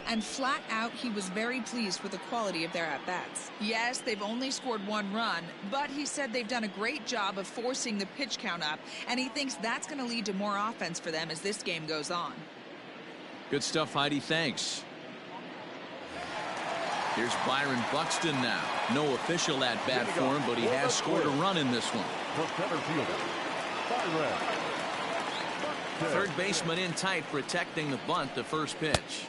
And flat out, he was very pleased with the quality of their at-bats. Yes, they've only scored 1 run, but he said they've done a great job of forcing the pitch count up, and he thinks that's going to lead to more offense for them as this game goes on. Good stuff, Heidi. Thanks. Here's Byron Buxton now. No official at-bat for him, but he has scored a run in this one. Third baseman in tight, protecting the bunt, the first pitch.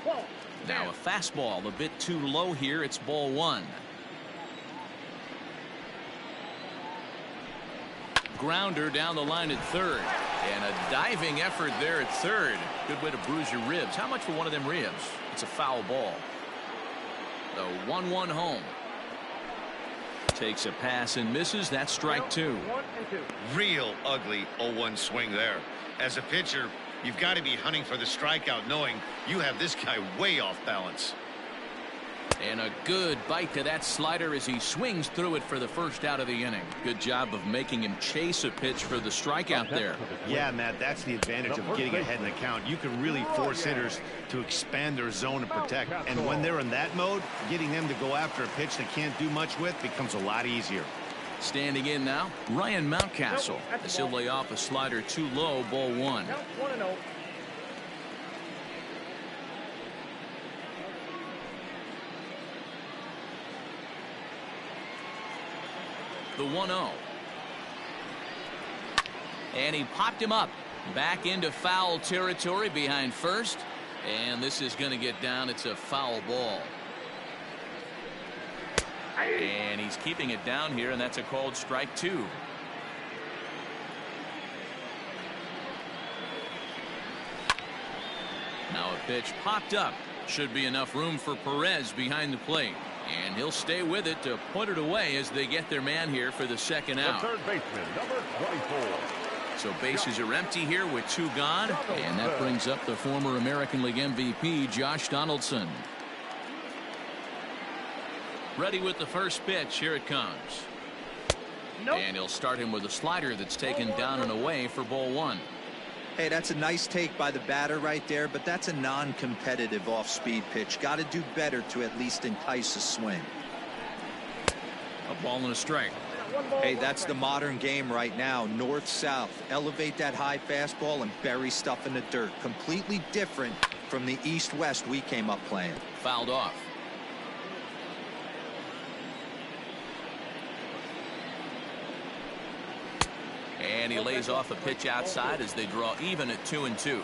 Now a fastball a bit too low here. It's ball 1. Grounder down the line at third. And a diving effort there at third. Good way to bruise your ribs. How much for one of them ribs? It's a foul ball. The 1-1 home. Takes a pass and misses. That's strike 2. Real ugly 0-1 swing there. As a pitcher, you've got to be hunting for the strikeout, knowing you have this guy way off balance. And a good bite to that slider as he swings through it for the first out of the inning. Good job of making him chase a pitch for the strikeout there. Yeah, Matt, that's the advantage of getting ahead in the count. You can really force hitters to expand their zone and protect. And when they're in that mode, getting them to go after a pitch they can't do much with becomes a lot easier. Standing in now, Ryan Mountcastle, as he'll lay off a slider too low, ball 1. The 1-0. And he popped him up. Back into foul territory behind first. And this is going to get down. It's a foul ball. And he's keeping it down here, and that's a called strike 2. Now a pitch popped up. Should be enough room for Perez behind the plate. And he'll stay with it to put it away as they get their man here for the second out. The third baseman, number 24. So bases are empty here with 2 gone. And that brings up the former American League MVP, Josh Donaldson. Ready with the first pitch. Here it comes. And he'll start him with a slider that's taken down and away for ball 1. Hey, that's a nice take by the batter right there, but that's a non-competitive off-speed pitch. Got to do better to at least entice a swing. A ball and a strike. Hey, that's the modern game right now. North-south. Elevate that high fastball and bury stuff in the dirt. Completely different from the east-west we came up playing. Fouled off. And he lays off a pitch outside as they draw even at 2-2.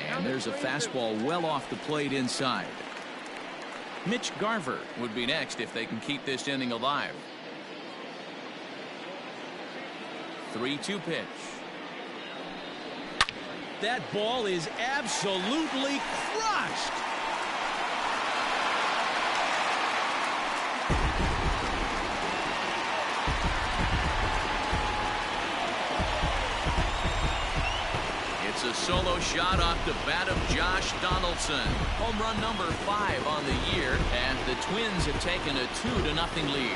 And there's a fastball well off the plate inside. Mitch Garver would be next if they can keep this inning alive. 3-2 pitch. That ball is absolutely crushed. It's a solo shot off the bat of Josh Donaldson. Home run number 5 on the year, and the Twins have taken a 2-0 lead.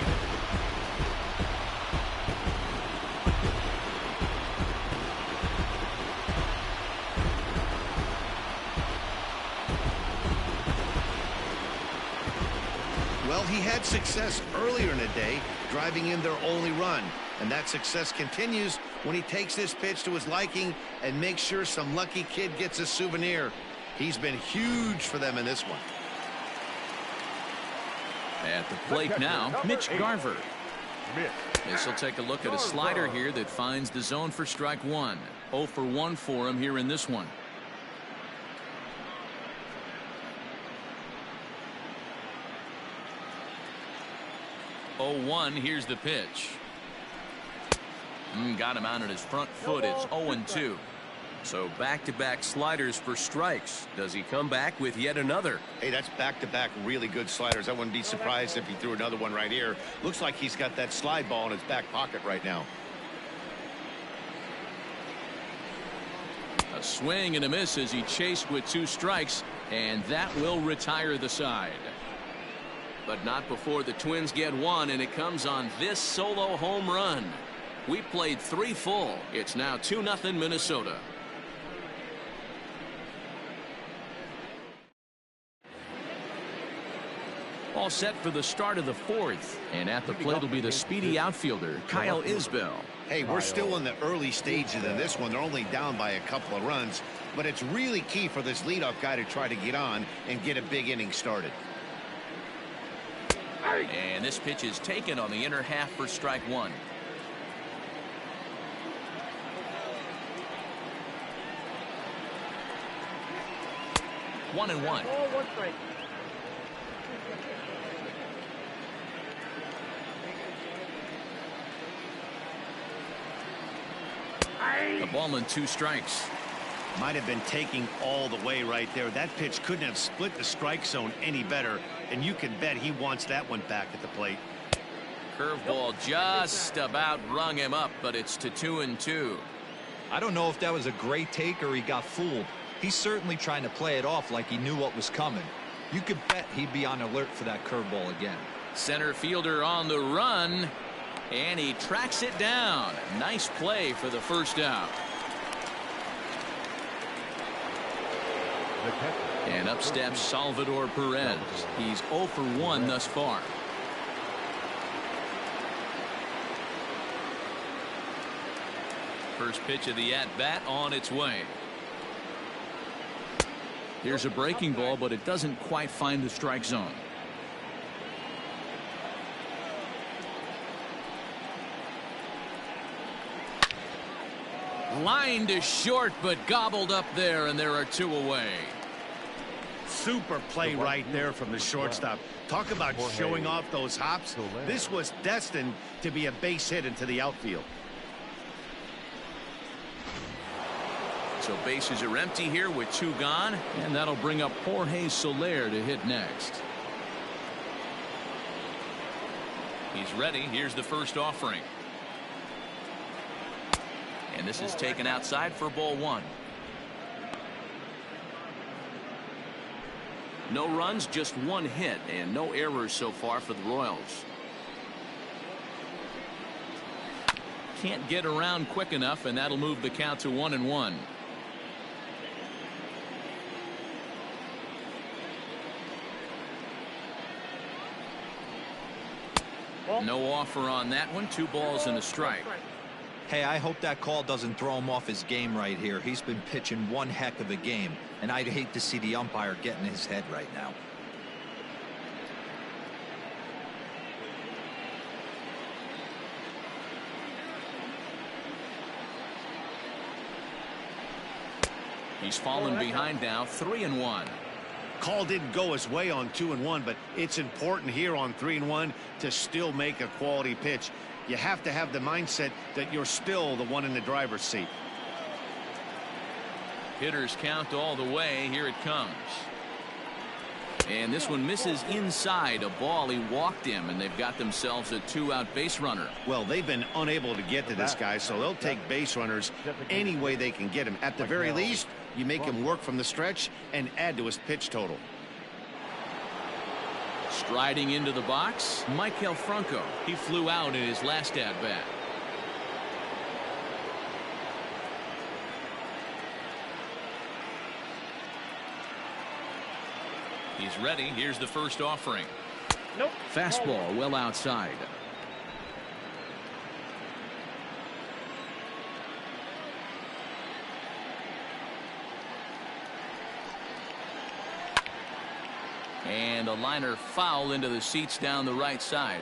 Well, he had success earlier in the day, driving in their only run. And that success continues when he takes this pitch to his liking and makes sure some lucky kid gets a souvenir. He's been huge for them in this one. At the plate now, Mitch Garver. This will take a look at a slider here that finds the zone for strike 1. 0 for 1 for him here in this one. Oh, 1. Here's the pitch. Got him out on his front foot. It's 0-2. So back-to-back sliders for strikes. Does he come back with yet another? Hey, that's back-to-back really good sliders. I wouldn't be surprised if he threw another one right here. Looks like he's got that slide ball in his back pocket right now. A swing and a miss as he chased with 2 strikes, and that will retire the side. But not before the Twins get one, and it comes on this solo home run. We played 3 full. It's now 2-0 Minnesota. All set for the start of the 4th. And at the plate will be the speedy outfielder, Kyle Isbell. Hey, we're still in the early stages of this one. They're only down by a couple of runs. But it's really key for this leadoff guy to try to get on and get a big inning started. And this pitch is taken on the inner half for strike 1. One and one. A ball and 2 strikes. Might have been taking all the way right there. That pitch couldn't have split the strike zone any better, and you can bet he wants that one back at the plate. Curveball just about rung him up, but it's to 2-2. I don't know if that was a great take or he got fooled. He's certainly trying to play it off like he knew what was coming. You could bet he'd be on alert for that curveball again. Center fielder on the run, and he tracks it down. Nice play for the first out. And up steps Salvador Perez. He's 0 for 1 thus far. First pitch of the at-bat on its way. Here's a breaking ball, but it doesn't quite find the strike zone. Line to short, but gobbled up there, and there are 2 away. Super play right there from the shortstop. Talk about showing off those hops. This was destined to be a base hit into the outfield. So bases are empty here with 2 gone, and that'll bring up Jorge Soler to hit next. He's ready. Here's the first offering. And this is taken outside for ball 1. No runs, just 1 hit, and no errors so far for the Royals. Can't get around quick enough, and that'll move the count to 1-1. No offer on that one. 2 balls and a strike. Hey, I hope that call doesn't throw him off his game right here. He's been pitching one heck of a game, and I'd hate to see the umpire get in his head right now. He's fallen behind now, 3-1. Call didn't go his way on 2-1, but it's important here on 3-1 to still make a quality pitch. You have to have the mindset that you're still the one in the driver's seat. Hitters count all the way. Here it comes. And this one misses inside. A ball. He walked him, and they've got themselves a 2-out base runner. Well, they've been unable to get to this guy, so they'll take base runners any way they can get him. At the very least, you make him work from the stretch and add to his pitch total. Striding into the box, Maikel Franco. He flew out in his last at-bat. He's ready. Here's the first offering. Nope. Fastball well outside. And a liner foul into the seats down the right side.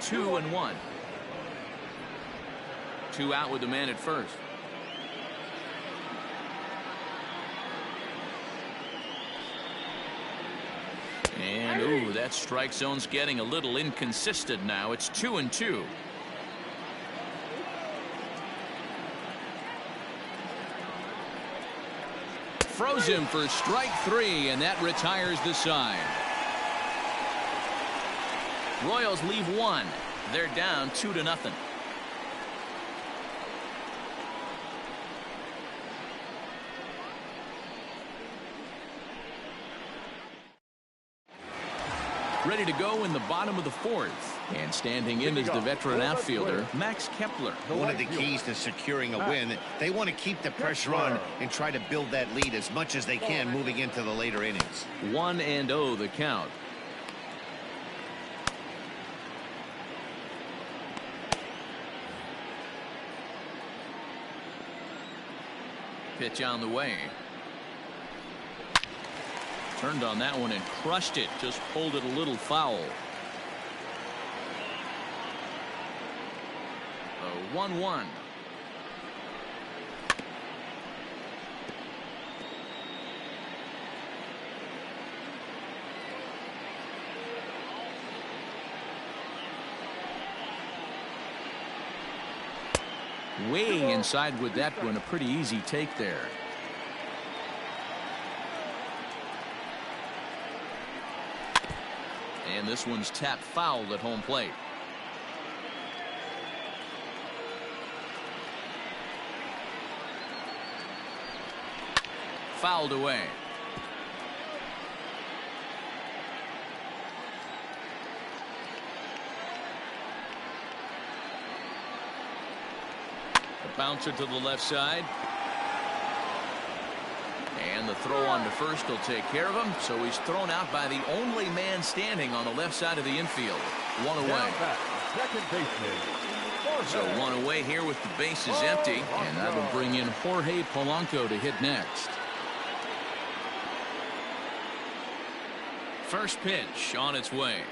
Two and one. 2 out with the man at first. And ooh, that strike zone's getting a little inconsistent now. It's 2-2. Froze him for strike 3, and that retires the side. Royals leave 1. They're down 2-0. Ready to go in the bottom of the fourth. And standing in is the veteran outfielder, Max Kepler. One of the keys to securing a win, they want to keep the pressure on and try to build that lead as much as they can moving into the later innings. 1-0 the count. Pitch on the way. Turned on that one and crushed it. Just pulled it a little foul. 1-1. Way inside with that one. A pretty easy take there. And this one's tapped foul at home plate. Fouled away. A bouncer to the left side. And the throw on to first will take care of him. So he's thrown out by the only man standing on the left side of the infield. One away. Second baseman. So one away here with the bases empty. And that'll bring in Jorge Polanco to hit next. First pitch on its way.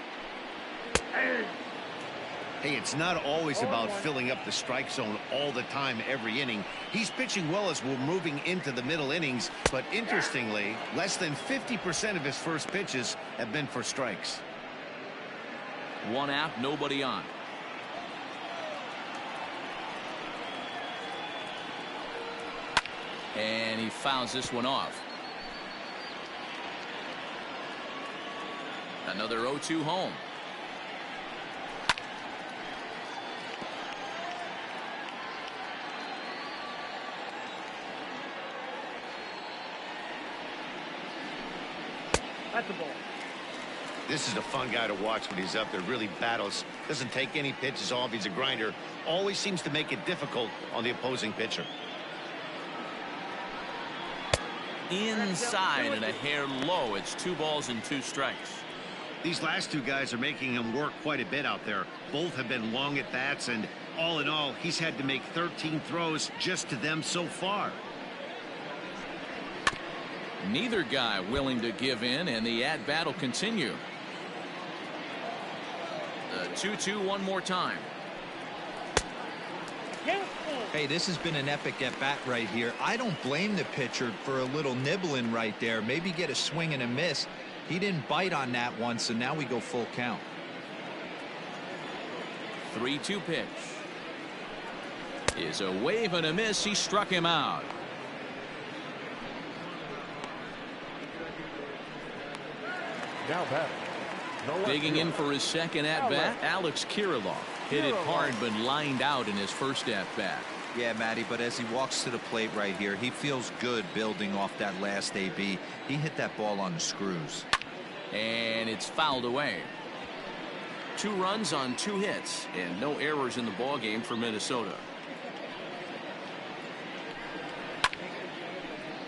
Hey, it's not always about filling up the strike zone all the time every inning. He's pitching well as we're moving into the middle innings, but interestingly, less than 50% of his first pitches have been for strikes. One out, nobody on. And he fouls this one off. Another 0-2 home. That's the ball. This is a fun guy to watch when he's up there. Really battles. Doesn't take any pitches off. He's a grinder. Always seems to make it difficult on the opposing pitcher. Inside and a hair low. It's 2 balls and 2 strikes. These last two guys are making him work quite a bit out there. Both have been long at bats, and all in all, he's had to make 13 throws just to them so far. Neither guy willing to give in, and the at-bat will continue. The 2-2 one more time. Hey, this has been an epic at-bat right here. I don't blame the pitcher for a little nibbling right there. Maybe get a swing and a miss. He didn't bite on that one, so now we go full count. 3-2 pitch. Is a wave and a miss. He struck him out. Now batting. Digging in for his second at-bat, Alex Kirilloff. Hit it hard but lined out in his first at-bat. Yeah, Matty, but as he walks to the plate right here, he feels good building off that last AB. He hit that ball on the screws. And it's fouled away. 2 runs on 2 hits and no errors in the ball game for Minnesota.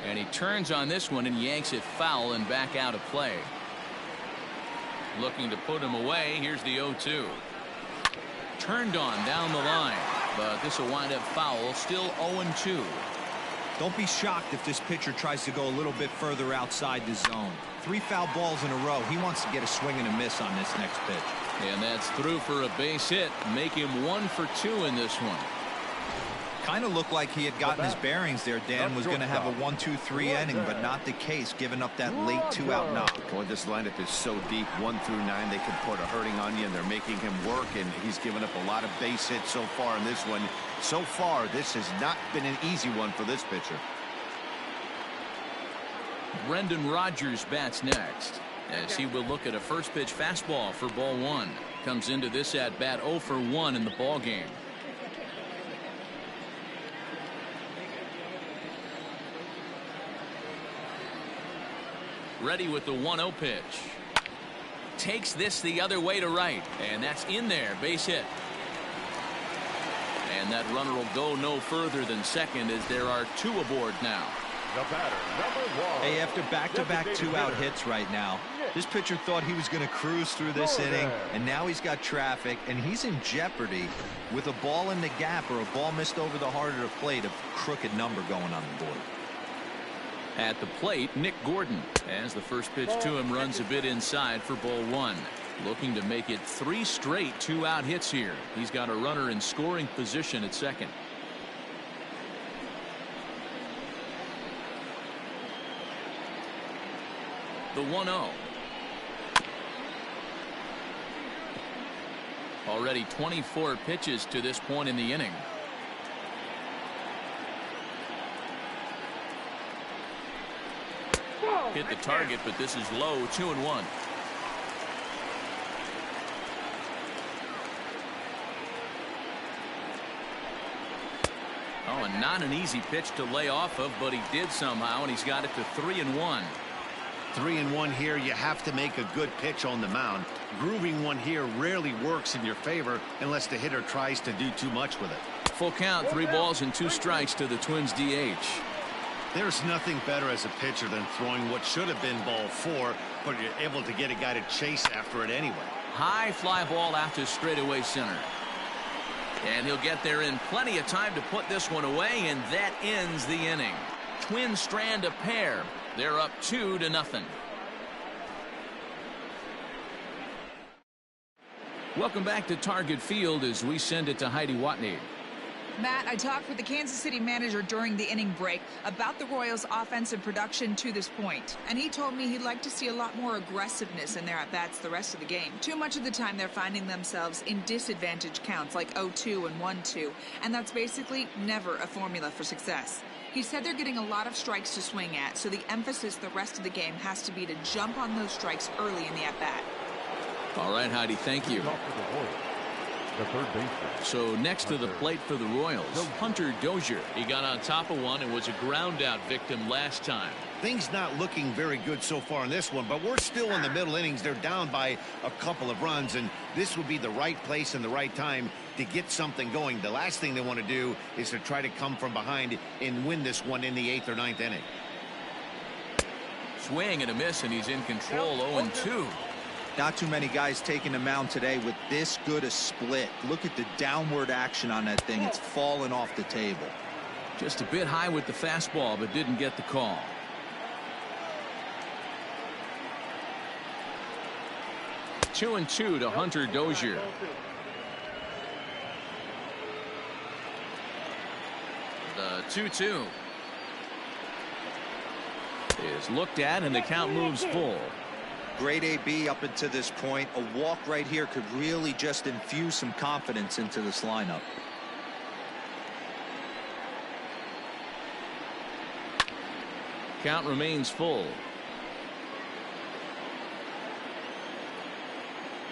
And he turns on this one and yanks it foul and back out of play. Looking to put him away. Here's the 0-2. Turned on down the line, but this will wind up foul. Still 0-2. Don't be shocked if this pitcher tries to go a little bit further outside the zone. 3 foul balls in a row. He wants to get a swing and a miss on this next pitch. And that's through for a base hit. Make him 1 for 2 in this one. Kind of looked like he had gotten his bearings there. Dan was going to have a 1-2-3 inning, but not the case, giving up that late 2-out knock. Boy, this lineup is so deep, 1 through 9. They can put a hurting on you, and they're making him work, and he's given up a lot of base hits so far in this one. So far, this has not been an easy one for this pitcher. Brendan Rodgers bats next, as he will look at a first pitch fastball for ball 1. Comes into this at bat 0 for 1 in the ball game. Ready with the 1-0 pitch. takes this the other way to right, and that's in there, base hit. And that runner will go no further than second as there are 2 aboard now. The batter, number 1. Hey, after back-to-back 2-out hits right now, this pitcher thought he was going to cruise through this inning, and now he's got traffic, and he's in jeopardy with a ball in the gap or a ball missed over the heart of the plate, a crooked number going on the board. At the plate, Nick Gordon, as the first pitch to him runs a bit inside for ball 1. Looking to make it 3 straight 2-out hits here. He's got a runner in scoring position at second. The 1-0. Already 24 pitches to this point in the inning. Hit the target, but this is low. 2-1. Oh, and not an easy pitch to lay off of, but he did somehow, and he's got it to 3-1. 3-1 here. You have to make a good pitch on the mound. Grooving one here rarely works in your favor unless the hitter tries to do too much with it. Full count, 3 balls and 2 strikes to the Twins DH. There's nothing better as a pitcher than throwing what should have been ball 4, but you're able to get a guy to chase after it anyway. High fly ball out to straightaway center. And he'll get there in plenty of time to put this one away, and that ends the inning. Twins strand a pair. They're up 2-0. Welcome back to Target Field as we send it to Heidi Watney. Matt, I talked with the Kansas City manager during the inning break about the Royals' offensive production to this point, and he told me he'd like to see a lot more aggressiveness in their at-bats the rest of the game. Too much of the time they're finding themselves in disadvantage counts like 0-2 and 1-2, and that's basically never a formula for success. He said they're getting a lot of strikes to swing at, so the emphasis the rest of the game has to be to jump on those strikes early in the at-bat. All right, Heidi, thank you. The third baseman. So next to the plate for the Royals, Hunter Dozier. He got on top of one and was a ground out victim last time. Things not looking very good so far in this one, but we're still in the middle innings. They're down by a couple of runs, and this would be the right place and the right time to get something going. The last thing they want to do is to try to come from behind and win this one in the 8th or 9th inning. Swing and a miss, and he's in control. 0-2. Not too many guys taking the mound today with this good a split. Look at the downward action on that thing. It's falling off the table. Just a bit high with the fastball, but didn't get the call. Two and 2 to Hunter Dozier. The 2-2 is looked at, and the count moves full. Great AB up until this point. A walk right here could really just infuse some confidence into this lineup. Count remains full.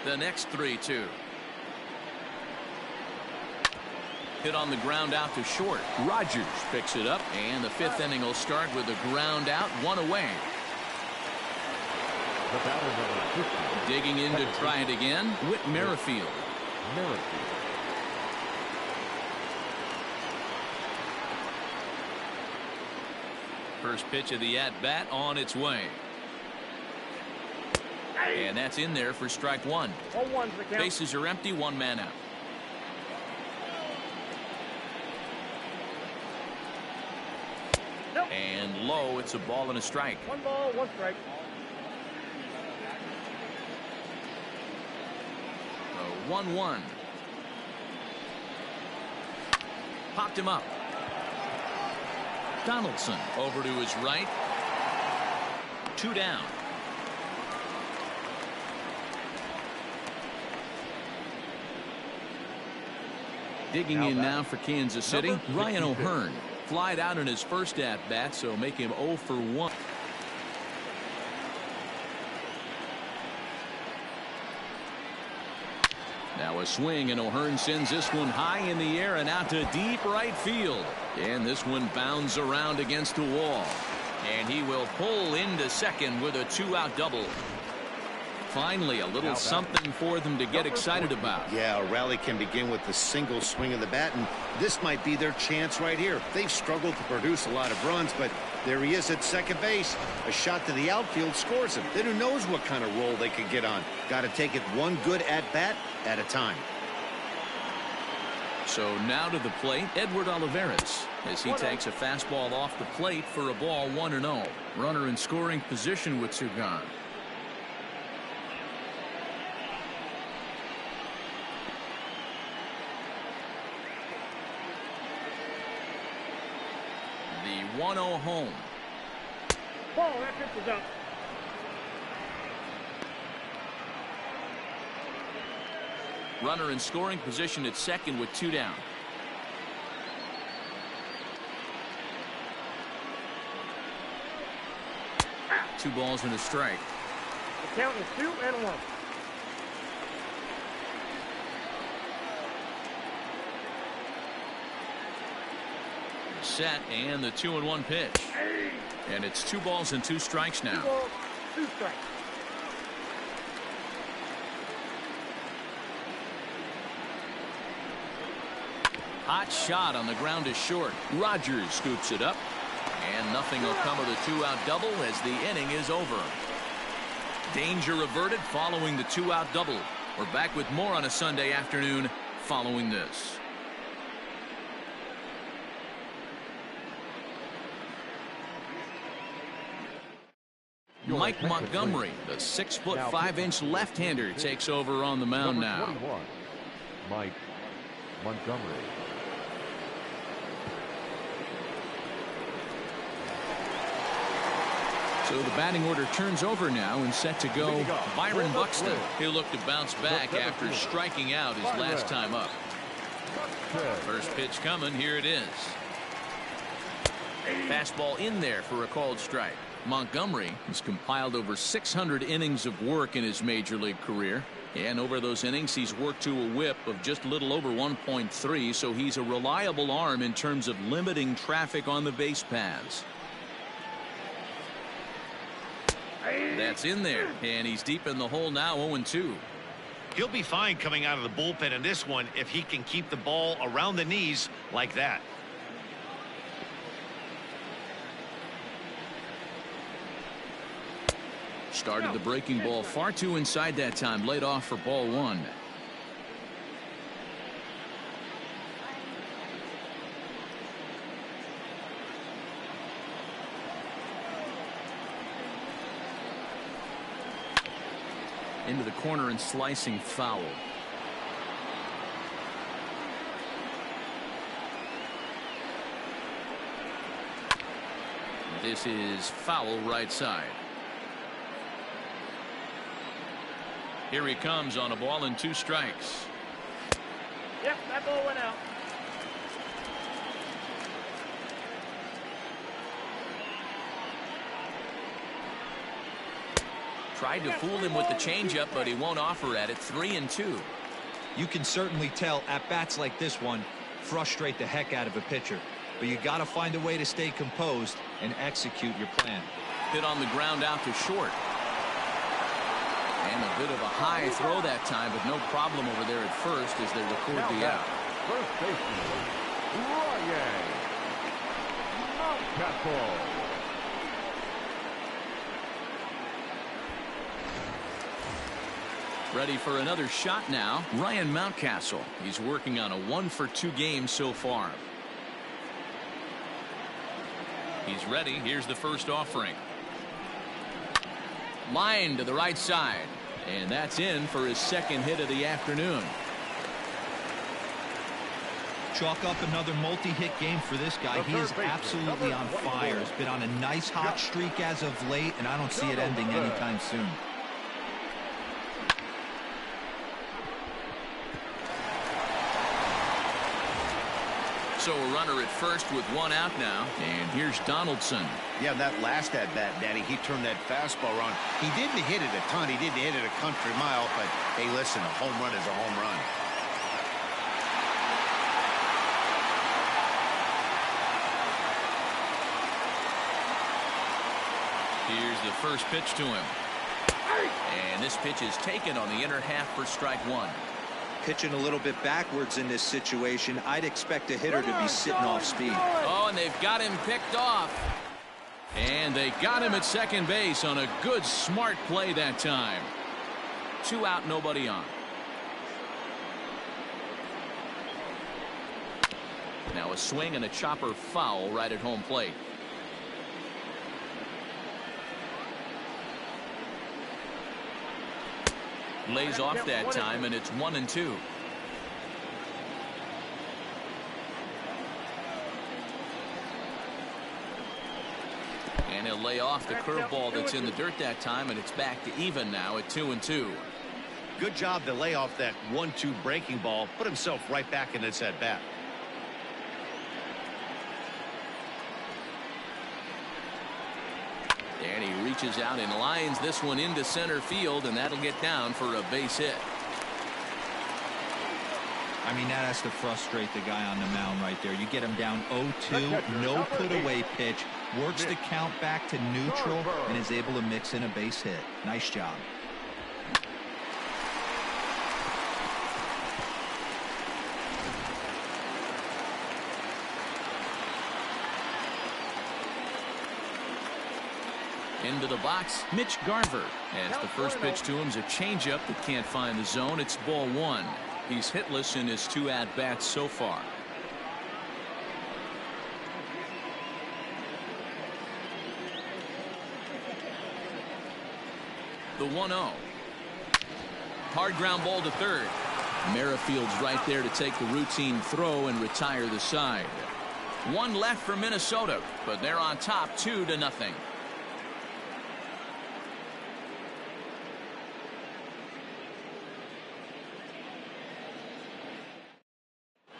The next 3-2. Hit on the ground out to short. Rogers picks it up, and the 5th inning will start with a ground out, 1 away. The batter, number 50. Digging in to try it again, Whit Merrifield. First pitch of the at-bat on its way. And that's in there for strike 1. Bases are empty, 1 man out. And low, it's a ball and a strike. 1 ball, 1 strike. 1-1. Popped him up. Donaldson over to his right. 2 down. Digging in now for Kansas City, Ryan O'Hearn. Flied out in his first at-bat, so make him 0 for 1. Now a swing, and O'Hearn sends this one high in the air and out to deep right field. And this one bounds around against the wall. And he will pull into second with a 2-out double. Finally, a little something for them to get excited about. Yeah, a rally can begin with the single swing of the bat, and this might be their chance right here. They've struggled to produce a lot of runs, but there he is at second base. A shot to the outfield scores him. Then who knows what kind of roll they could get on. Got to take it one good at-bat at a time. So now to the plate, Edward Olivares, as he takes a fastball off the plate for a ball 1-0. Runner in scoring position with two gone. The 1-0 home. Ball, that pitch is up. Runner in scoring position at second with two down. Two balls and a strike. The count is 2-1. Set and the 2-1 pitch. And it's 2 balls and 2 strikes now. 2 balls, 2 strikes. Hot shot on the ground is short. Rogers scoops it up. And nothing will come of the 2-out double as the inning is over. Danger averted following the 2-out double. We're back with more on a Sunday afternoon following this. Mike Montgomery, the 6'5" left-hander, takes over on the mound now. 21, Mike Montgomery. So the batting order turns over now and set to go. Byron Buxton. He'll look to bounce back after striking out his last time up. First pitch coming. Here it is. Fastball in there for a called strike. Montgomery has compiled over 600 innings of work in his major league career. And over those innings, he's worked to a whip of just a little over 1.3. So he's a reliable arm in terms of limiting traffic on the base paths. That's in there, and he's deep in the hole now, 0-2. He'll be fine coming out of the bullpen in this one if he can keep the ball around the knees like that. Started the breaking ball far too inside that time, laid off for ball 1. Into the corner and slicing foul. This is foul right side. Here he comes on a ball and 2 strikes. Yep, that ball went out. Tried to fool him with the changeup, but he won't offer at it. 3-2. You can certainly tell at-bats like this one frustrate the heck out of a pitcher. But you got to find a way to stay composed and execute your plan. Hit on the ground out to short. And a bit of a high throw that time, but no problem over there at first as they record the out. First baseman, Ryan Mountcastle. Ready for another shot now. Ryan Mountcastle. He's working on a 1-for-2 game so far. He's ready. Here's the first offering. Line to the right side. And that's in for his second hit of the afternoon. Chalk up another multi-hit game for this guy. He is absolutely on fire. He's been on a nice hot streak as of late, and I don't see it ending anytime soon. So a runner at first with 1 out now. And here's Donaldson. Yeah, that last at-bat, Daddy, he turned that fastball around. He didn't hit it a ton. He didn't hit it a country mile. But, hey, listen, a home run is a home run. Here's the first pitch to him. And this pitch is taken on the inner half for strike one. Pitching a little bit backwards in this situation. I'd expect a hitter to be sitting off speed. Oh, and they've got him picked off. And they got him at second base on a good, smart play that time. 2 out, nobody on. Now a swing and a chopper foul right at home plate. Lays off that time, and it's 1-2. And he'll lay off the curveball that's in the dirt that time, and it's back to even now at 2-2. Good job to lay off that 1-2 breaking ball, put himself right back in this at bat. And he reaches out and lines this one into center field, and that'll get down for a base hit. I mean, that has to frustrate the guy on the mound right there. You get him down 0-2, no put away pitch, works the count back to neutral, and is able to mix in a base hit. Nice job. Into the box, Mitch Garver. As the first pitch to him's a changeup that can't find the zone. It's ball one. He's hitless in his 2 at-bats so far. The 1-0. Hard ground ball to third. Merrifield's right there to take the routine throw and retire the side. 1 left for Minnesota, but they're on top 2-0.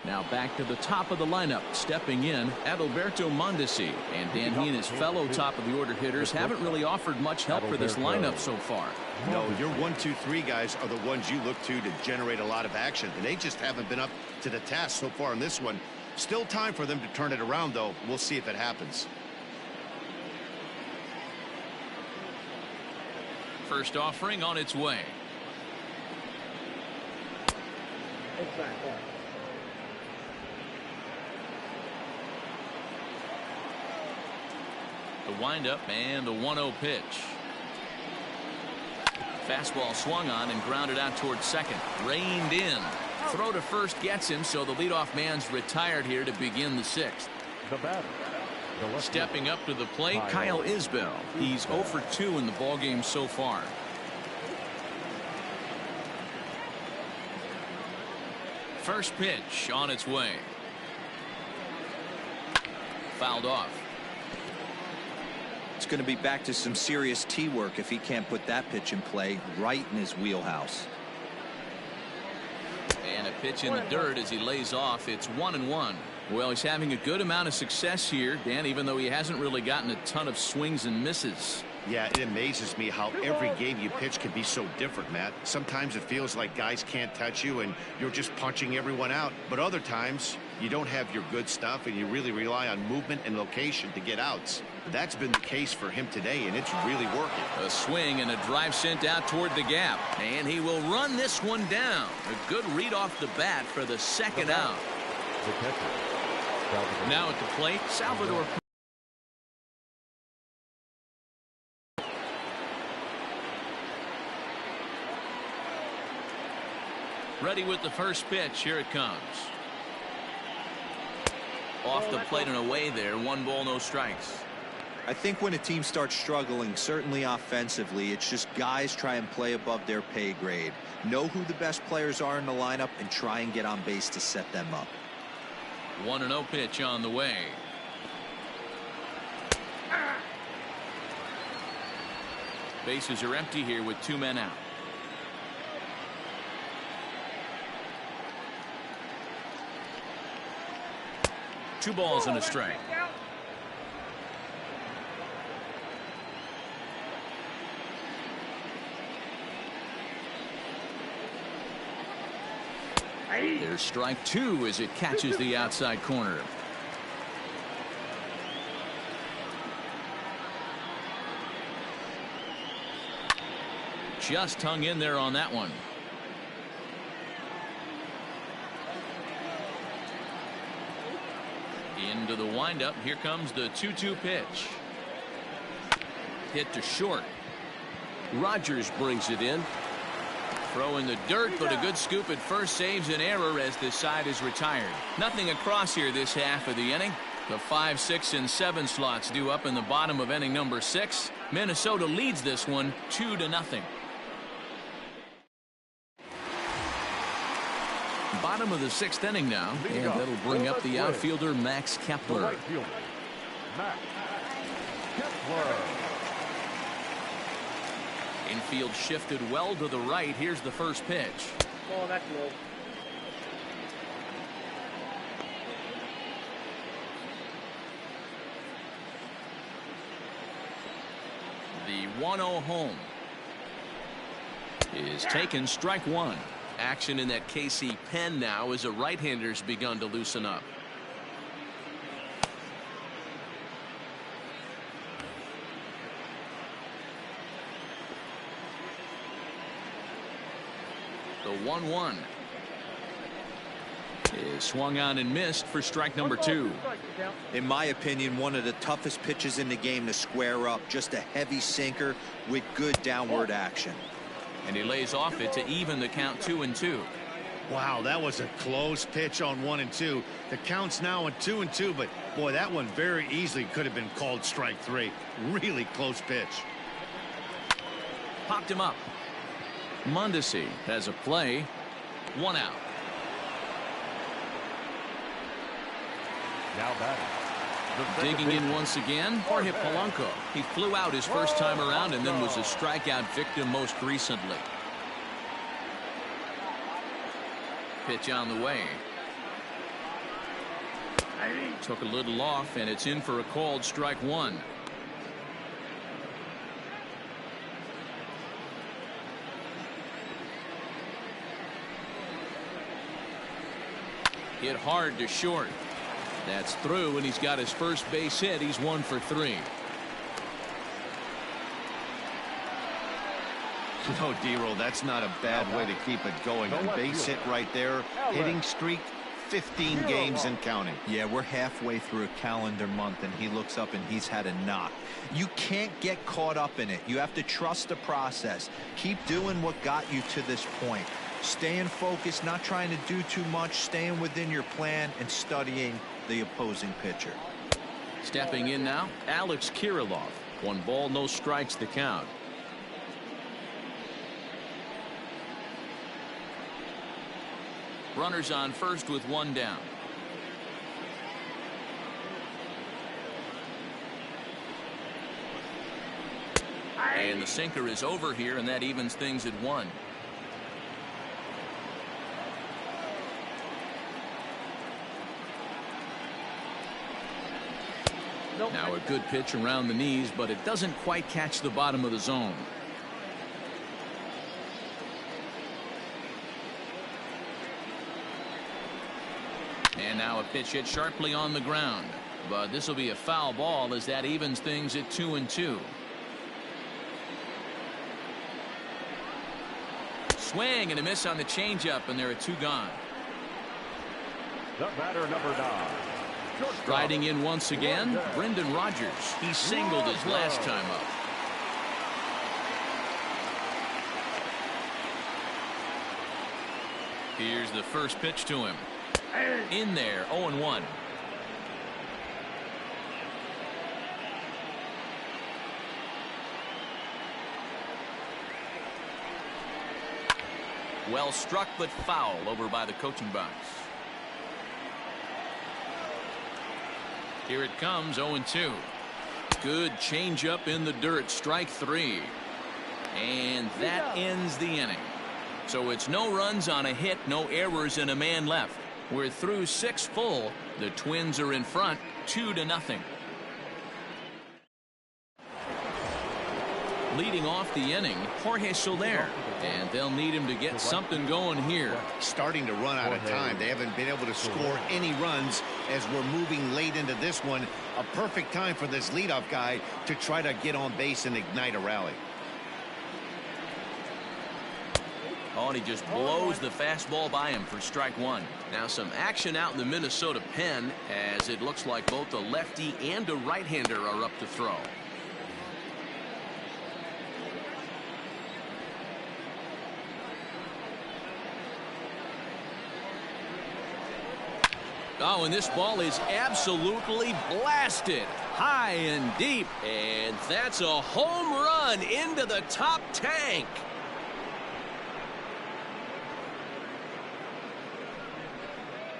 Now back to the top of the lineup. Stepping in, Adalberto Mondesi. And Dan, he and his fellow top of the order hitters haven't really offered much help for this lineup so far. No, your 1, 2, 3 guys are the ones you look to generate a lot of action, and they just haven't been up to the task so far in this one. Still time for them to turn it around, though. We'll see if it happens. First offering on its way. The windup and the 1-0 pitch. Fastball swung on and grounded out towards second. Reined in. Throw to first gets him, so the leadoff man's retired here to begin the 6th. The batter. Stepping up to the plate, Kyle Isbell. He's 0 for 2 in the ballgame so far. First pitch on its way. Fouled off. It's going to be back to some serious tee work if he can't put that pitch in play right in his wheelhouse. And a pitch in the dirt as he lays off. It's 1-1. Well, he's having a good amount of success here, Dan, even though he hasn't really gotten a ton of swings and misses. Yeah, it amazes me how every game you pitch can be so different, Matt. Sometimes it feels like guys can't touch you and you're just punching everyone out. But other times you don't have your good stuff and you really rely on movement and location to get outs. That's been the case for him today, and it's really working. A swing and a drive sent out toward the gap. And he will run this one down. A good read off the bat for the second out. Now at the plate, Salvador. Ready with the first pitch. Here it comes. Off the plate and away there. 1 ball, no strikes. I think when a team starts struggling, certainly offensively, it's just guys try and play above their pay grade. Know who the best players are in the lineup and try and get on base to set them up. 1-0 pitch on the way. Bases are empty here with 2 men out. Two balls and a strike. There's strike 2 as it catches the outside corner. just hung in there on that one. Into the windup. Here comes the 2-2 pitch. Hit to short. Rogers brings it in. Throw in the dirt, but a good scoop at first saves an error as this side is retired. Nothing across here this half of the inning. The 5, 6, and 7 slots due up in the bottom of inning number 6. Minnesota leads this one 2-0. Bottom of the 6th inning now, and that'll bring up the outfielder Max Kepler. Max Kepler. Infield shifted well to the right. Here's the first pitch. Oh, that's low. The 1-0 home is taken, strike one. Action in that KC pen now as a right-hander's begun to loosen up. The 1-1 is swung on and missed for strike number 2. In my opinion, one of the toughest pitches in the game to square up. Just a heavy sinker with good downward action. And he lays off it to even the count 2-2. Wow, that was a close pitch on 1 and 2. The count's now at 2 and 2, but boy, that one very easily could have been called strike 3. Really close pitch. Popped him up. Mondesi has a play. 1 out. Now batting. Digging in once again, Jorge Polanco. He flew out his first time around and then was a strikeout victim most recently. Pitch on the way. Took a little off, and it's in for a called strike 1. Hit hard to short. That's through, and he's got his first base hit. He's 1 for 3. No, D-roll, that's not a bad way to keep it going. A base hit right there. Hitting streak, 15 games and counting. Yeah, we're halfway through a calendar month, and he looks up and he's had a knock. You can't get caught up in it. You have to trust the process. Keep doing what got you to this point. Staying focused, not trying to do too much, staying within your plan, and studying the opposing pitcher. Stepping in now, Alex Kirilloff. 1 ball, no strikes to count. Runners on first with 1 down. And the sinker is over here, and that evens things at 1. Now a good pitch around the knees, but it doesn't quite catch the bottom of the zone. And now a pitch hit sharply on the ground, but this will be a foul ball as that evens things at 2-2. Swing and a miss on the changeup, and there are 2 gone. The batter, number 9. Riding in once again, Brendan Rodgers. He singled his last time up. Here's the first pitch to him. In there, 0-1. Well struck, but foul over by the coaching box. Here it comes, 0-2. Good changeup in the dirt, strike 3. And that ends the inning. So it's no runs on a hit, no errors, and a man left. We're through 6 full. The Twins are in front, 2-0. Leading off the inning, Jorge Soler. And they'll need him to get something going here. Starting to run out of time. They haven't been able to score any runs as we're moving late into this one. A perfect time for this leadoff guy to try to get on base and ignite a rally. Oh, and he just blows the fastball by him for strike one. Now some action out in the Minnesota pen, as it looks like both a lefty and a right-hander are up to throw. Oh, and this ball is absolutely blasted high and deep, and that's a home run into the top tank.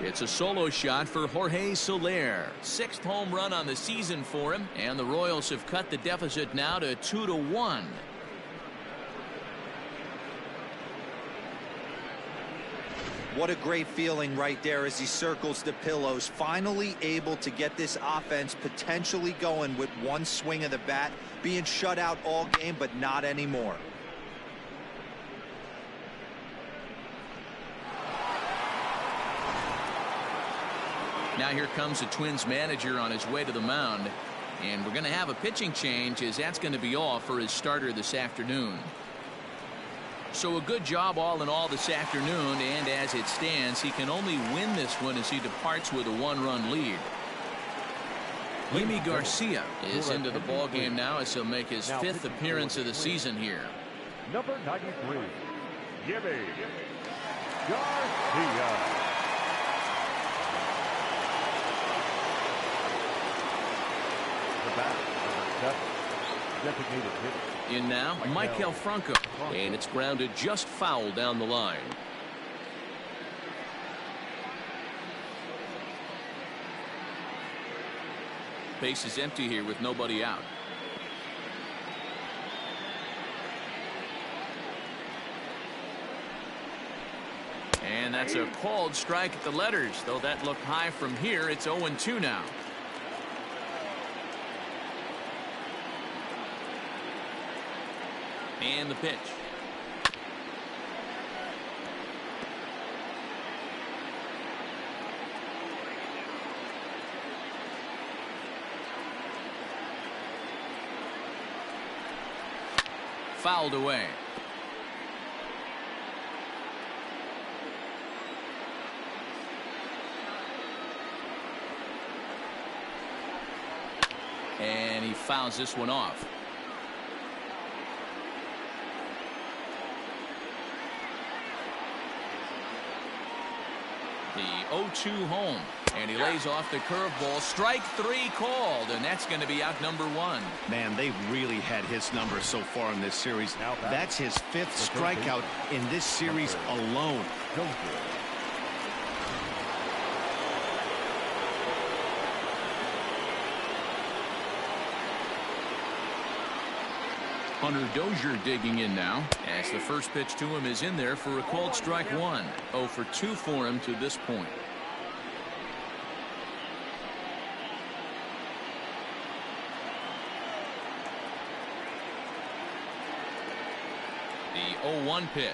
It's a solo shot for Jorge Soler. 6th home run on the season for him, and the Royals have cut the deficit now to 2-1. What a great feeling right there as he circles the pillows, finally able to get this offense potentially going with one swing of the bat, being shut out all game, but not anymore. Now here comes the Twins manager on his way to the mound, and we're going to have a pitching change, as that's going to be all for his starter this afternoon. So a good job all in all this afternoon, and as it stands, he can only win this one as he departs with a 1-run lead. Yimi Garcia is into the ball game now as he'll make his 5th appearance of the season here. Number 93, Yimi Garcia. The bat, number 7, designated hitter. In now, Michael Franco, and it's grounded just foul down the line. Base is empty here with nobody out. And that's a called strike at the letters, though that looked high from here. It's 0-2 now. And the pitch. Fouled away. And he fouls this one off. The 0-2 home, and he lays off the curveball. Strike 3 called, and that's going to be out number 1. Man, they've really had his number so far in this series. That's his 5th strikeout in this series alone. Hunter Dozier digging in now, as the first pitch to him is in there for a called strike 1. 0 for 2 for him to this point. The 0-1 pitch.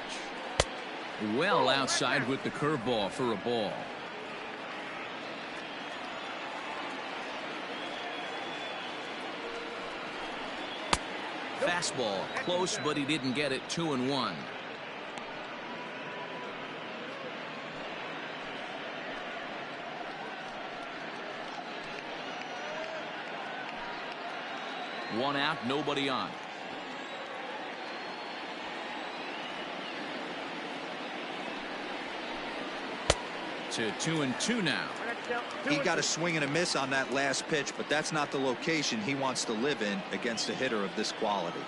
Well outside with the curveball for a ball. Fastball close, but he didn't get it. 2-1. One out, nobody on. To 2-2 now. He got a swing and a miss on that last pitch, but that's not the location he wants to live in against a hitter of this quality.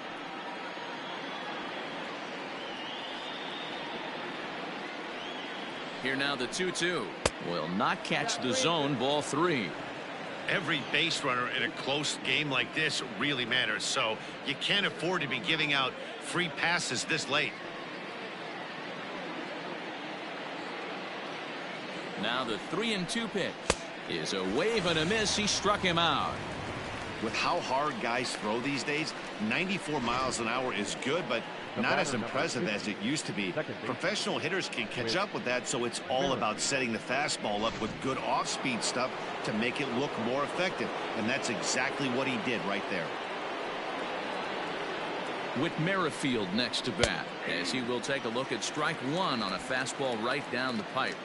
Here now the 2-2 will not catch the zone. Ball 3. Every base runner in a close game like this really matters, so you can't afford to be giving out free passes this late. Now the 3-2 pitch is a wave and a miss. He struck him out. With how hard guys throw these days, 94 miles an hour is good, but not as impressive as it used to be. Professional hitters can catch up with that, so it's all about setting the fastball up with good off-speed stuff to make it look more effective, and that's exactly what he did right there. With Merrifield next to bat, as he will take a look at strike one on a fastball right down the pipe.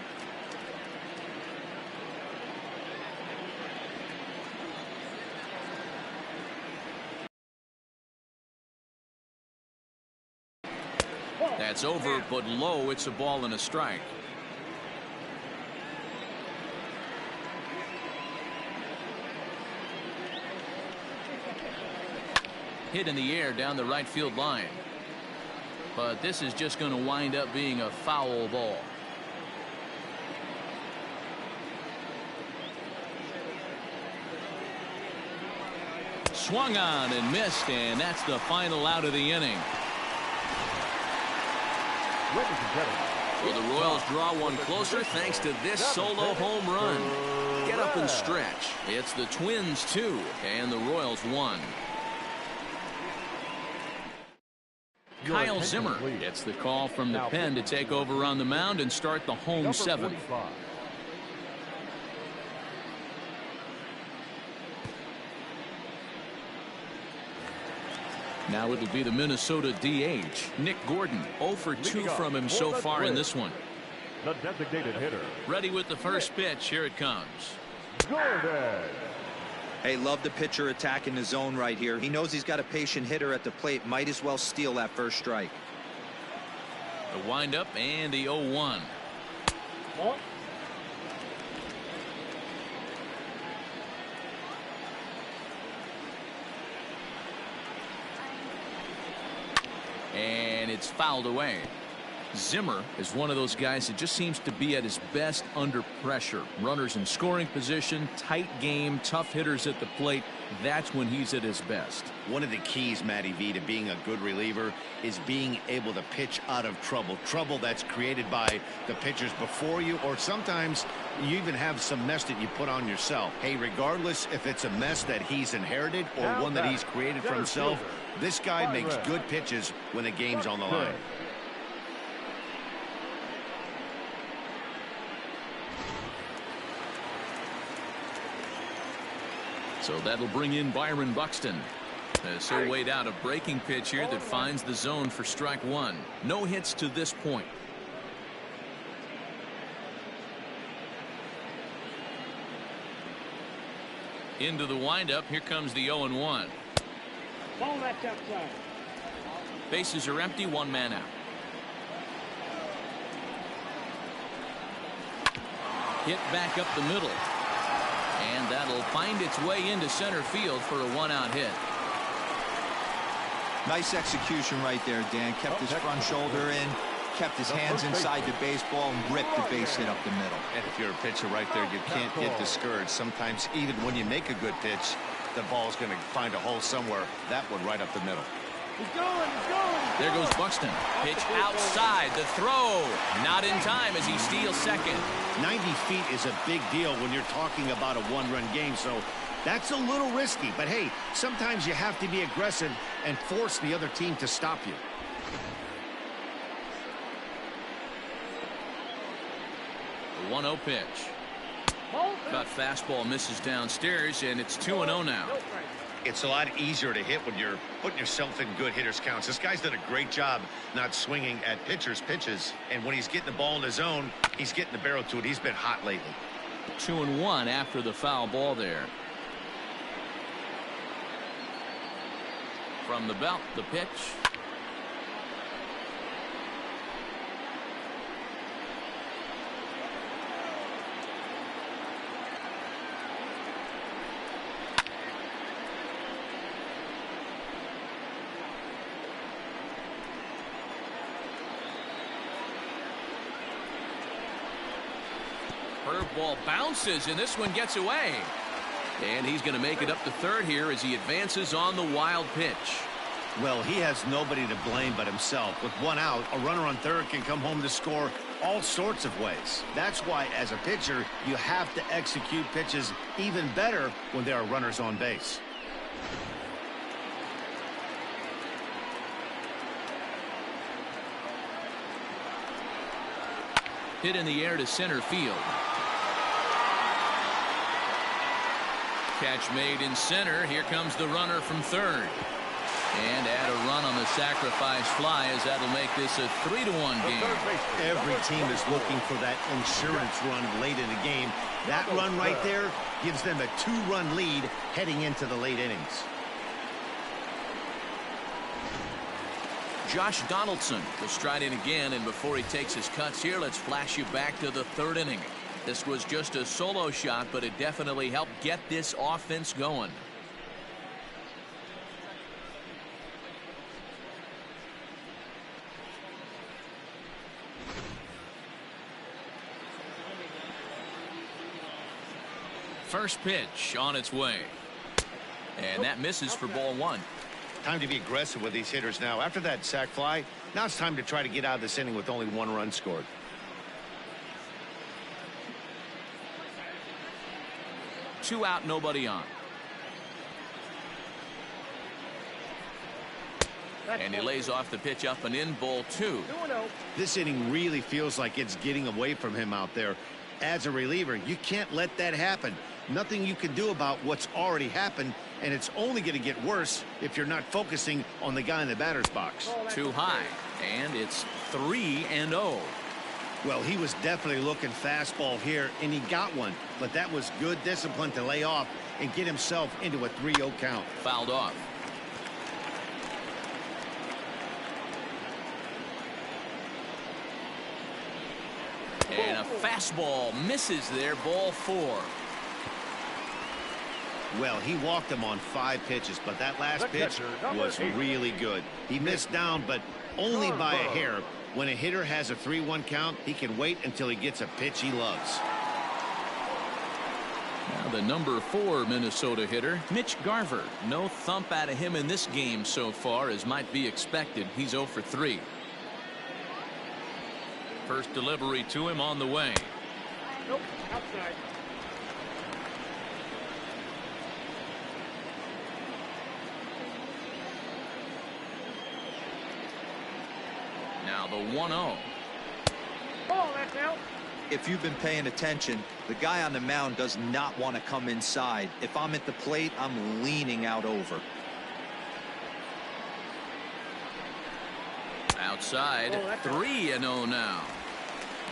That's over, but low. It's a ball and a strike. Hit in the air down the right field line. But this is just going to wind up being a foul ball. Swung on and missed, and that's the final out of the inning. Well, the Royals draw one closer thanks to this solo home run. Get up and stretch. It's the Twins 2 and the Royals 1. Kyle Zimmer gets the call from the pen to take over on the mound and start the home seventh. Now it'll be the Minnesota DH, Nick Gordon. 0 for 2 from him so far in this one. The designated hitter. Ready with the first pitch. Here it comes. Gordon. Hey, love the pitcher attacking the zone right here. He knows he's got a patient hitter at the plate. Might as well steal that first strike. The windup and the 0-1. And it's fouled away. Zimmer is one of those guys that just seems to be at his best under pressure. Runners in scoring position, tight game, tough hitters at the plate. That's when he's at his best. One of the keys, Matty V, to being a good reliever is being able to pitch out of trouble. Trouble that's created by the pitchers before you, or sometimes you even have some mess that you put on yourself. Hey, regardless if it's a mess that he's inherited or one that he's created for himself, this guy makes good pitches when the game's on the line. So that'll bring in Byron Buxton. So weighed out a breaking pitch here that finds the zone for strike one. No hits to this point. Into the windup. Here comes the 0-1. Ball that's outside. Bases are empty. One man out. Hit back up the middle. And that'll find its way into center field for a one-out hit. Nice execution right there, Dan. Kept his front shoulder in, kept his hands inside the baseball, and ripped the base hit up the middle. And if you're a pitcher right there, you can't get discouraged. Sometimes even when you make a good pitch, the ball's going to find a hole somewhere. That one right up the middle. He's going, he's going. There goes Buxton. Pitch outside. The throw. Not in time as he steals second. 90 feet is a big deal when you're talking about a one-run game, so that's a little risky. But hey, sometimes you have to be aggressive and force the other team to stop you. The 1-0 pitch. That fastball misses downstairs, and it's 2-0 now. It's a lot easier to hit when you're putting yourself in good hitters counts. This guy's done a great job not swinging at pitchers' pitches. And when he's getting the ball in his zone, he's getting the barrel to it. He's been hot lately. 2-1 after the foul ball there. From the belt, the pitch. Curveball bounces, and this one gets away. And he's going to make it up to third here as he advances on the wild pitch. Well, he has nobody to blame but himself. With one out, a runner on third can come home to score all sorts of ways. That's why, as a pitcher, you have to execute pitches even better when there are runners on base. Hit in the air to center field. Catch made in center. Here comes the runner from third. And add a run on the sacrifice fly, as that'll make this a 3-1 game. Every team is looking for that insurance run late in the game. That run right there gives them a 2-run lead heading into the late innings. Josh Donaldson will stride in again, and before he takes his cuts here, let's flash you back to the 3rd inning. This was just a solo shot, but it definitely helped get this offense going. First pitch on its way. And that misses for ball 1. Time to be aggressive with these hitters now. After that sac fly, now it's time to try to get out of this inning with only 1 run scored. Two out, nobody on. And he lays off the pitch up and in, ball 2. This inning really feels like it's getting away from him out there. As a reliever, you can't let that happen. Nothing you can do about what's already happened, and it's only going to get worse if you're not focusing on the guy in the batter's box. Too high, and it's 3-0. Well, he was definitely looking fastball here, and he got one, but that was good discipline to lay off and get himself into a 3-0 count. Fouled off. And a fastball misses there, ball 4. Well, he walked him on 5 pitches, but that last pitch was really good. He missed down, but only by a hair. When a hitter has a 3-1 count, he can wait until he gets a pitch he loves. Now the number 4 Minnesota hitter, Mitch Garver. No thump out of him in this game so far, as might be expected. He's 0 for 3. First delivery to him on the way. Nope, outside. Now the 1-0. Ball, that's out. If you've been paying attention, the guy on the mound does not want to come inside. If I'm at the plate, I'm leaning out over. Outside, 3-0 now.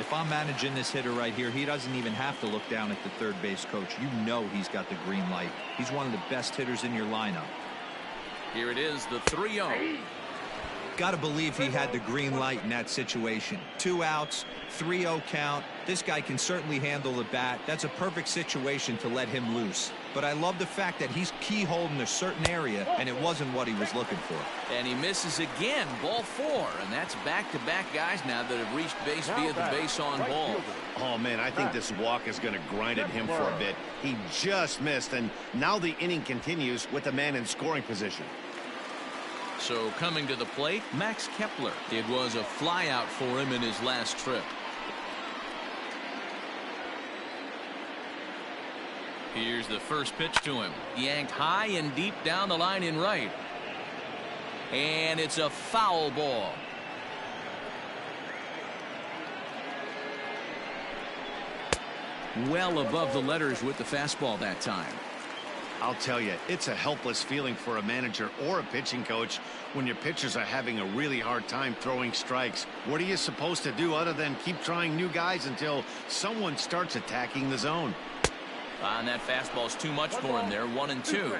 If I'm managing this hitter right here, he doesn't even have to look down at the third base coach. You know he's got the green light. He's one of the best hitters in your lineup. Here it is, the 3-0. Got to believe he had the green light in that situation. 2 outs, 3-0 count. This guy can certainly handle the bat. That's a perfect situation to let him loose. But I love the fact that he's keyholed in a certain area, and it wasn't what he was looking for. And he misses again, ball 4. And that's back-to-back guys now that have reached base via the base on ball. Oh, man, I think this walk is going to grind at him for a bit. He just missed, and now the inning continues with the man in scoring position. So coming to the plate, Max Kepler. It was a flyout for him in his last trip. Here's the first pitch to him. Yanked high and deep down the line in right. And it's a foul ball. Well above the letters with the fastball that time. I'll tell you, it's a helpless feeling for a manager or a pitching coach when your pitchers are having a really hard time throwing strikes. What are you supposed to do other than keep trying new guys until someone starts attacking the zone? And that fastball's too much for him there, 1-2.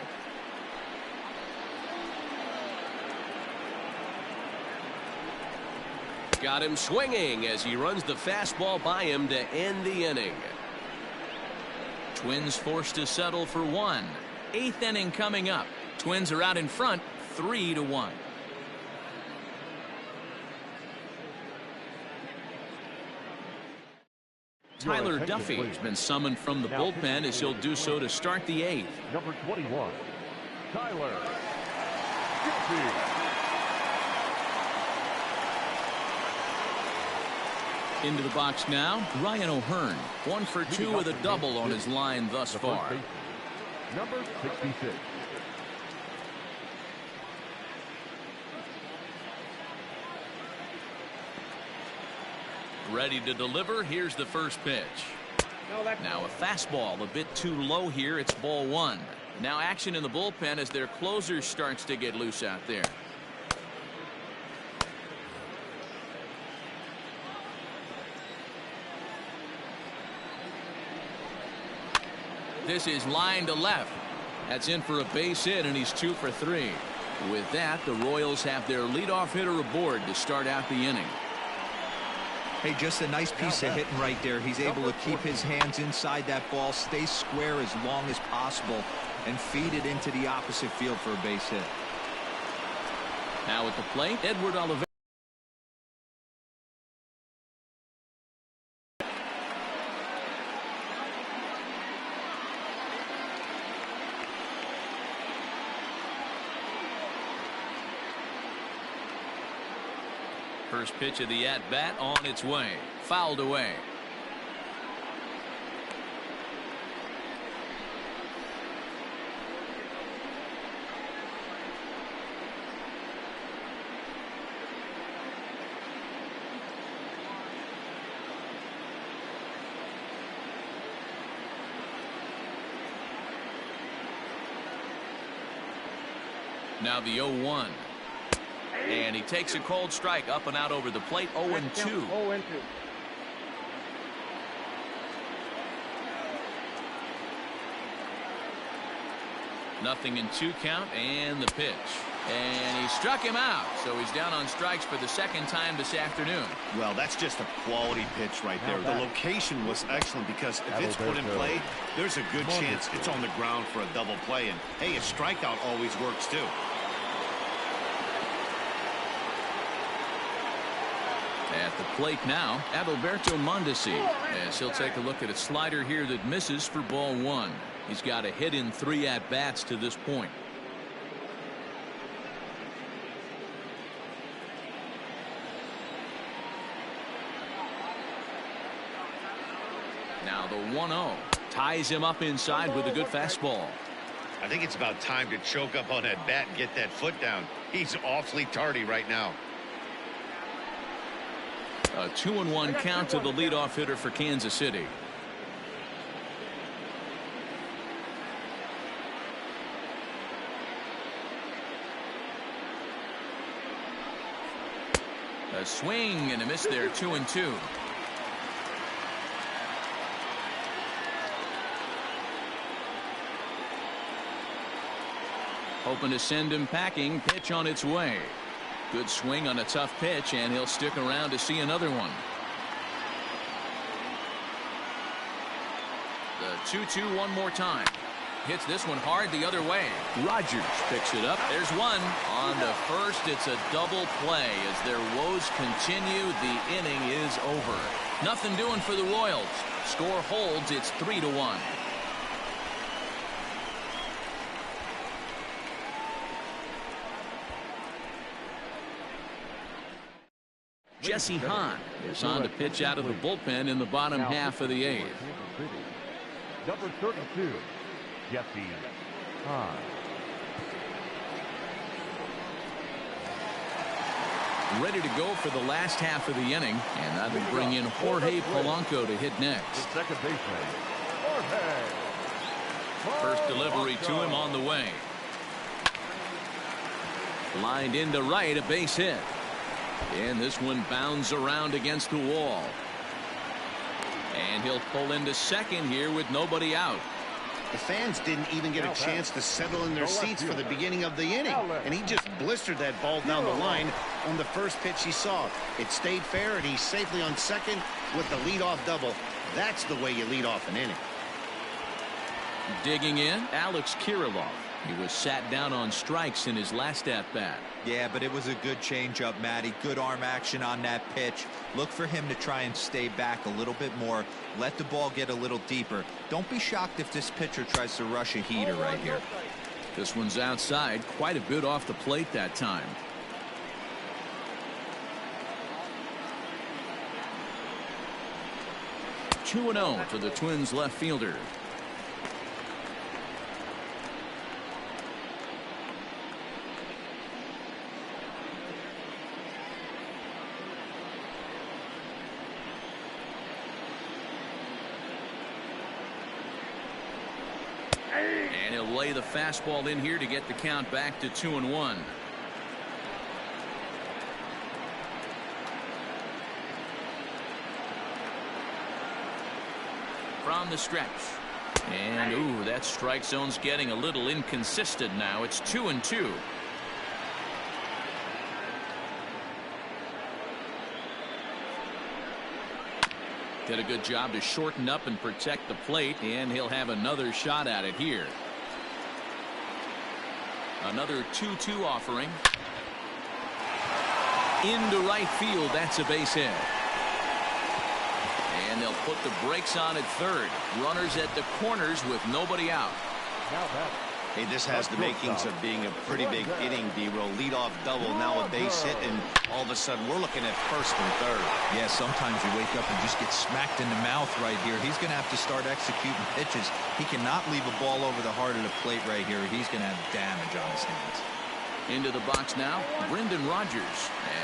Got him swinging as he runs the fastball by him to end the inning. Twins forced to settle for 1. 8th inning coming up. Twins are out in front, 3-1. Tyler Duffy's been summoned from the bullpen as he'll do so to start the 8th. Number 21, Tyler Duffy. Into the box now, Ryan O'Hearn. 1 for 2 with a double on his line thus far. Number 66. Ready to deliver. Here's the first pitch. Now a fastball a bit too low here. It's ball one. Now action in the bullpen as their closer starts to get loose out there. This is line to left. That's in for a base hit, and he's 2 for 3. With that, the Royals have their leadoff hitter aboard to start out the inning. Hey, just a nice piece of hitting right there. He's able to keep his hands inside that ball, stay square as long as possible, and feed it into the opposite field for a base hit. Now at the plate, Edward Oliveira. First pitch of the at-bat on its way. Fouled away. Now the 0-1. And he takes a cold strike up and out over the plate. 0-2. 0-2. Nothing in 2 count, and the pitch. And he struck him out. So he's down on strikes for the second time this afternoon. Well, that's just a quality pitch right there. The location was excellent because if it's put in play, there's a good chance it's on the ground for a double play. And, hey, a strikeout always works, too. At the plate now, Adalberto Mondesi, as he'll take a look at a slider here that misses for ball one. He's got a hit in 3 at-bats to this point. Now the 1-0 ties him up inside with a good fastball. I think it's about time to choke up on that bat and get that foot down. He's awfully tardy right now. A 2-1 count to the leadoff hitter for Kansas City. A swing and a miss there. 2-2. Hoping to send him packing. Pitch on its way. Good swing on a tough pitch, and he'll stick around to see another one. The 2-2 one more time. Hits this one hard the other way. Rogers picks it up. There's one. On the first, it's a double play. As their woes continue, the inning is over. Nothing doing for the Royals. Score holds. It's 3-1. Jesse Hahn is on to pitch out of the bullpen in the bottom half of the 8th. Number 32, Jesse Hahn. Ready to go for the last half of the inning, and that will bring in Jorge Polanco to hit next. The second baseman, Jorge. First delivery to him on the way. Lined into right, a base hit. And this one bounds around against the wall. And he'll pull into second here with nobody out. The fans didn't even get a chance to settle in their seats for the beginning of the inning. And he just blistered that ball down the line on the first pitch he saw. It stayed fair, and he's safely on second with the leadoff double. That's the way you lead off an inning. Digging in, Alex Kirilloff. He was sat down on strikes in his last at-bat. Yeah, but it was a good changeup, Matty. Good arm action on that pitch. Look for him to try and stay back a little bit more. Let the ball get a little deeper. Don't be shocked if this pitcher tries to rush a heater right here. This one's outside. Quite a bit off the plate that time. Two 2-0 to the Twins left fielder. And he'll lay the fastball in here to get the count back to 2-1. From the stretch. And ooh, that strike zone's getting a little inconsistent now. It's 2-2. Did a good job to shorten up and protect the plate, and he'll have another shot at it here. Another 2-2 offering. Into right field. That's a base hit. And they'll put the brakes on at third. Runners at the corners with nobody out. Hey, this has the makings of being a pretty big inning, D-Row. Leadoff double, now a base hit, and all of a sudden we're looking at first and third. Yeah, sometimes you wake up and just get smacked in the mouth right here. He's going to have to start executing pitches. He cannot leave a ball over the heart of the plate right here. He's going to have damage on his hands. Into the box now, Brendan Rodgers,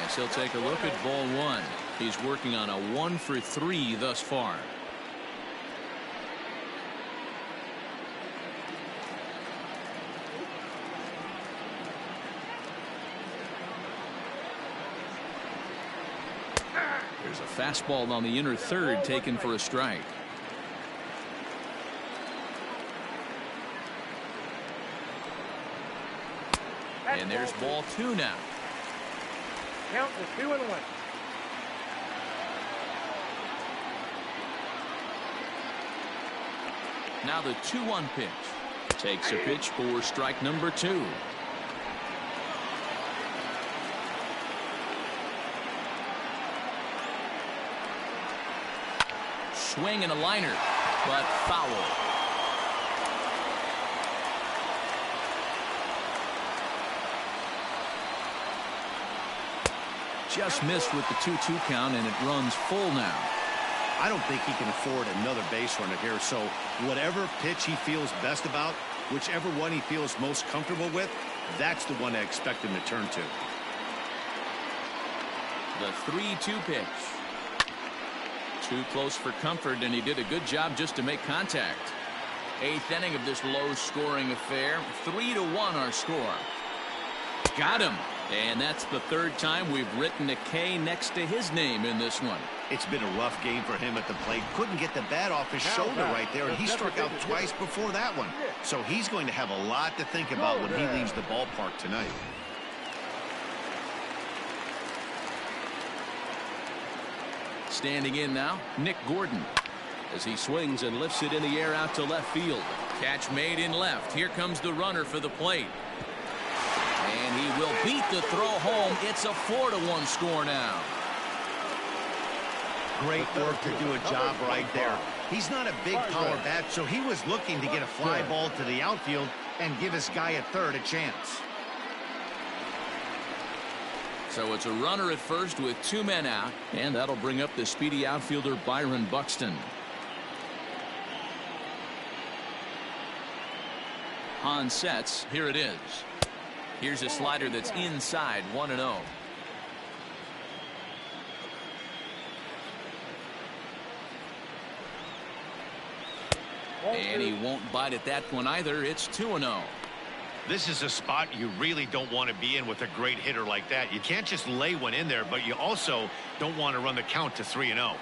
as he'll take a look at ball one. He's working on a 1-for-3 thus far. There's a fastball on the inner third taken for a strike. And there's ball two now. Count to 2-1. Now the 2-1 pitch. Takes a pitch for strike number 2. Swing and a liner, but foul. Just missed with the 2-2 count, and it runs full now. I don't think he can afford another base runner here, so whatever pitch he feels best about, whichever one he feels most comfortable with, that's the one I expect him to turn to. The 3-2 pitch. Too close for comfort, and he did a good job just to make contact. 8th inning of this low-scoring affair. 3-1 our score. Got him. And that's the third time we've written a K next to his name in this one. It's been a rough game for him at the plate. Couldn't get the bat off his shoulder right there, and he struck out twice before that one. So he's going to have a lot to think about when he leaves the ballpark tonight. Standing in now, Nick Gordon, as he swings and lifts it in the air out to left field. Catch made in left. Here comes the runner for the plate. And he will beat the throw home. It's a 4-1 score now. Great work to do a job right there. He's not a big power bat, so he was looking to get a fly ball to the outfield and give his guy at third a chance. So it's a runner at first with 2 men out, and that'll bring up the speedy outfielder Byron Buxton. On sets, here it is. Here's a slider that's inside, 1-0. And he won't bite at that one either. It's 2-0. This is a spot you really don't want to be in with a great hitter like that. You can't just lay one in there, but you also don't want to run the count to 3-0.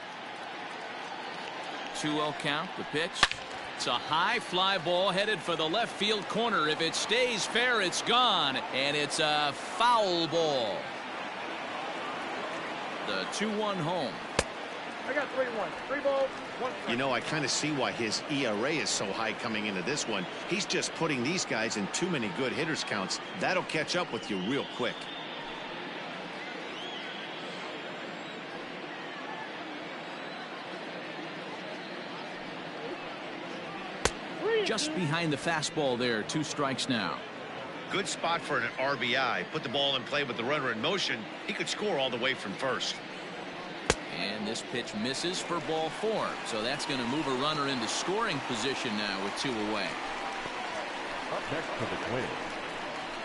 2-0 count, the pitch. It's a high fly ball headed for the left field corner. If it stays fair, it's gone, and it's a foul ball. The 2-1 home. I got 3-1. 3 balls, 1 strike. You know, I kind of see why his ERA is so high coming into this one. He's just putting these guys in too many good hitters counts. That'll catch up with you real quick. Just behind the fastball there. 2 strikes now. Good spot for an RBI. Put the ball in play with the runner in motion. He could score all the way from first. And this pitch misses for ball 4. So that's going to move a runner into scoring position now with 2 away. Up next for the Twins,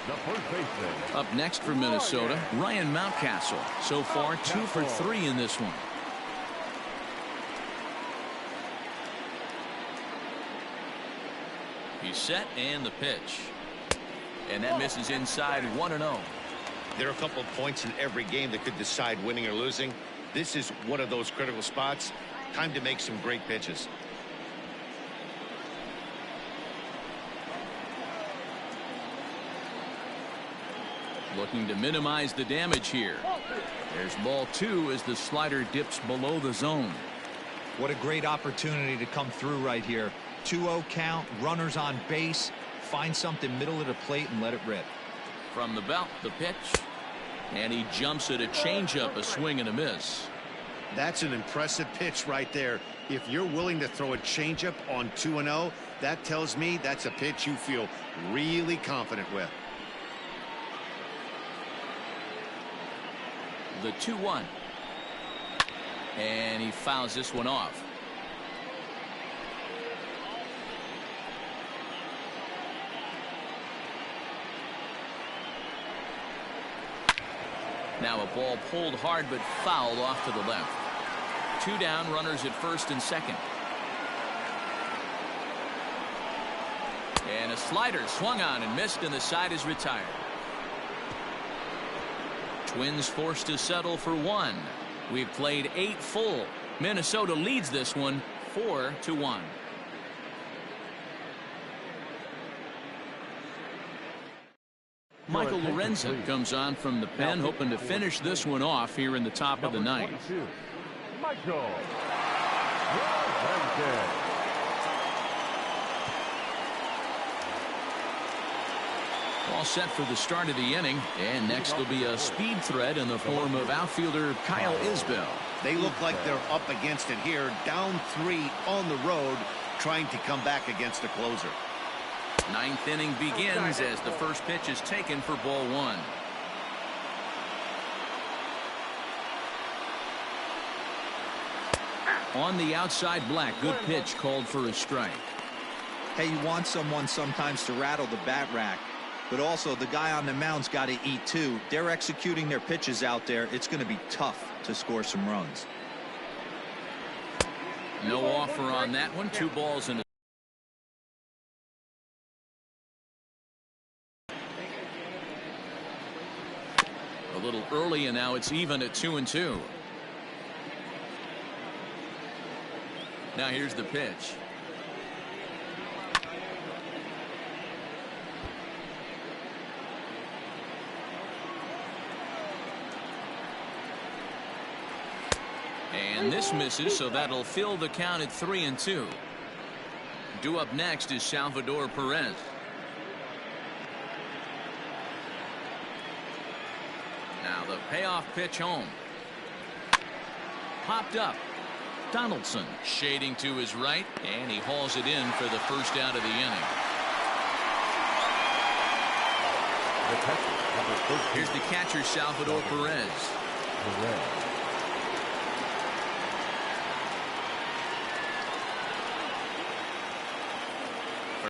the first baseman. Up next for Minnesota, Ryan Mountcastle. So far 2 for 3 in this one. He's set and the pitch. And that misses inside 1-0. There are a couple of points in every game that could decide winning or losing. This is one of those critical spots. Time to make some great pitches. Looking to minimize the damage here. There's ball 2 as the slider dips below the zone. What a great opportunity to come through right here. 2-0 count, runners on base. Find something middle of the plate and let it rip. From the belt, the pitch. And he jumps at a changeup, a swing and a miss. That's an impressive pitch right there. If you're willing to throw a changeup on 2-0, that tells me that's a pitch you feel really confident with. The 2-1. And he fouls this one off. Now a ball pulled hard but fouled off to the left. 2 down, runners at first and second. And a slider swung on and missed, and the side is retired. Twins forced to settle for 1. We've played 8 full. Minnesota leads this one 4-1. Michael Lorenzen comes on from the pen, hoping to finish this one off here in the top of the ninth. Michael Lorenzen. All set for the start of the inning, and next will be a speed threat in the form of outfielder Kyle Isbell. They look like they're up against it here, down 3 on the road, trying to come back against a closer. Ninth inning begins as the first pitch is taken for ball 1. On the outside, Black, good pitch called for a strike. Hey, you want someone sometimes to rattle the bat rack, but also the guy on the mound's got to eat too. They're executing their pitches out there. It's going to be tough to score some runs. No offer on that one. 2 balls and a little early, and now it's even at 2-2. Now here's the pitch. And this misses, so that'll fill the count at 3-2. Due up next is Salvador Perez. Now the payoff pitch home. Popped up. Donaldson shading to his right, and he hauls it in for the first out of the inning. Here's the catcher, Salvador Perez.